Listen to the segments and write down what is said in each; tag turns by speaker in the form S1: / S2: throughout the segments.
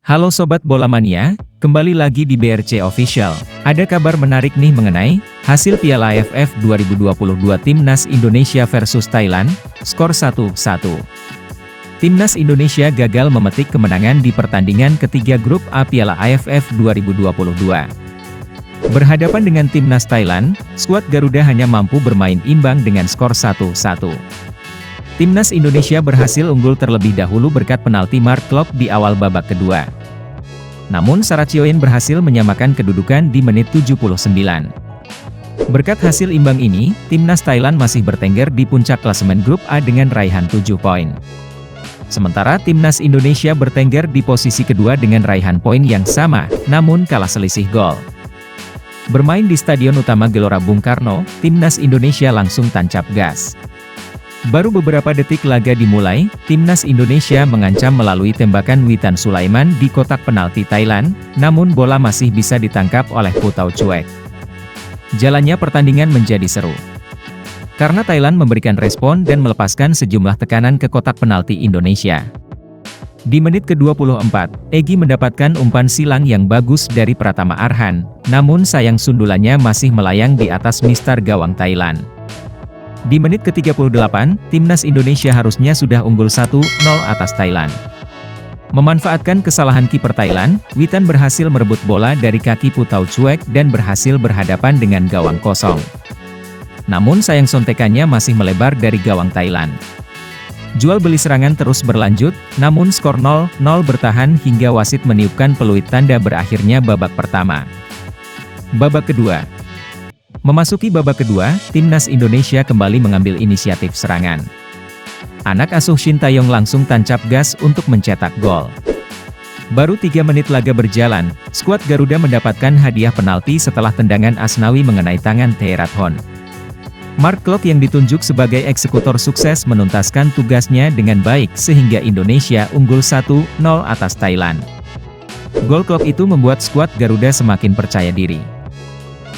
S1: Halo Sobat Bola Mania, kembali lagi di BRC Official. Ada kabar menarik nih mengenai hasil Piala AFF 2022 Timnas Indonesia versus Thailand, skor 1-1. Timnas Indonesia gagal memetik kemenangan di pertandingan ketiga grup A Piala AFF 2022. Berhadapan dengan Timnas Thailand, skuad Garuda hanya mampu bermain imbang dengan skor 1-1. Timnas Indonesia berhasil unggul terlebih dahulu berkat penalti Mark Klok di awal babak kedua. Namun Saracchiolin berhasil menyamakan kedudukan di menit 79. Berkat hasil imbang ini, Timnas Thailand masih bertengger di puncak klasemen grup A dengan raihan 7 poin. Sementara Timnas Indonesia bertengger di posisi kedua dengan raihan poin yang sama, namun kalah selisih gol. Bermain di Stadion Utama Gelora Bung Karno, Timnas Indonesia langsung tancap gas. Baru beberapa detik laga dimulai, Timnas Indonesia mengancam melalui tembakan Witan Sulaiman di kotak penalti Thailand, namun bola masih bisa ditangkap oleh Putau Cuek. Jalannya pertandingan menjadi seru. Karena Thailand memberikan respon dan melepaskan sejumlah tekanan ke kotak penalti Indonesia. Di menit ke-24, Egy mendapatkan umpan silang yang bagus dari Pratama Arhan, namun sayang sundulannya masih melayang di atas mistar gawang Thailand. Di menit ke-38, Timnas Indonesia harusnya sudah unggul 1-0 atas Thailand. Memanfaatkan kesalahan kiper Thailand, Witan berhasil merebut bola dari kaki Putau Cuek dan berhasil berhadapan dengan gawang kosong. Namun sayang sontekannya masih melebar dari gawang Thailand. Jual beli serangan terus berlanjut, namun skor 0-0 bertahan hingga wasit meniupkan peluit tanda berakhirnya babak pertama. Babak kedua. Memasuki babak kedua, Timnas Indonesia kembali mengambil inisiatif serangan. Anak asuh Shin Taeyong langsung tancap gas untuk mencetak gol. Baru 3 menit laga berjalan, skuad Garuda mendapatkan hadiah penalti setelah tendangan Asnawi mengenai tangan Therathon. Mark Klok yang ditunjuk sebagai eksekutor sukses menuntaskan tugasnya dengan baik sehingga Indonesia unggul 1-0 atas Thailand. Gol Klok itu membuat skuad Garuda semakin percaya diri.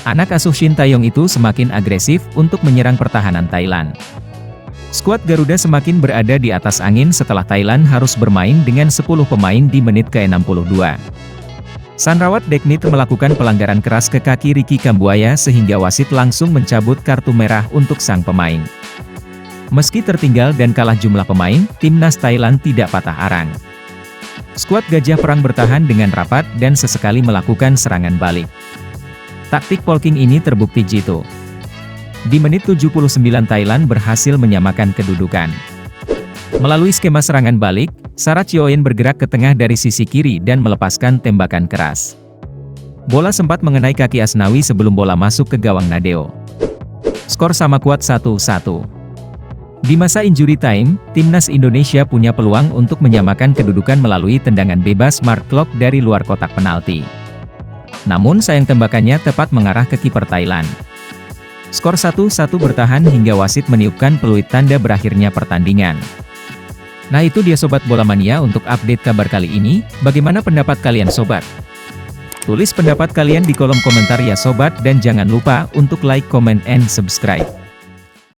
S1: Anak asuh Shin Taeyong itu semakin agresif untuk menyerang pertahanan Thailand. Skuad Garuda semakin berada di atas angin setelah Thailand harus bermain dengan 10 pemain di menit ke-62. Sanrawat Deknit melakukan pelanggaran keras ke kaki Ricky Kambuaya sehingga wasit langsung mencabut kartu merah untuk sang pemain. Meski tertinggal dan kalah jumlah pemain, Timnas Thailand tidak patah arang. Skuad Gajah Perang bertahan dengan rapat dan sesekali melakukan serangan balik. Taktik polking ini terbukti jitu. Di menit 79 Thailand berhasil menyamakan kedudukan. Melalui skema serangan balik, Saracchiolin bergerak ke tengah dari sisi kiri dan melepaskan tembakan keras. Bola sempat mengenai kaki Asnawi sebelum bola masuk ke gawang Nadeo. Skor sama kuat 1-1. Di masa injury time, Timnas Indonesia punya peluang untuk menyamakan kedudukan melalui tendangan bebas Mark Klok dari luar kotak penalti. Namun sayang tembakannya tepat mengarah ke kiper Thailand. Skor 1-1 bertahan hingga wasit meniupkan peluit tanda berakhirnya pertandingan. Nah itu dia Sobat Bola Mania untuk update kabar kali ini, bagaimana pendapat kalian Sobat? Tulis pendapat kalian di kolom komentar ya Sobat dan jangan lupa untuk like, comment, and subscribe.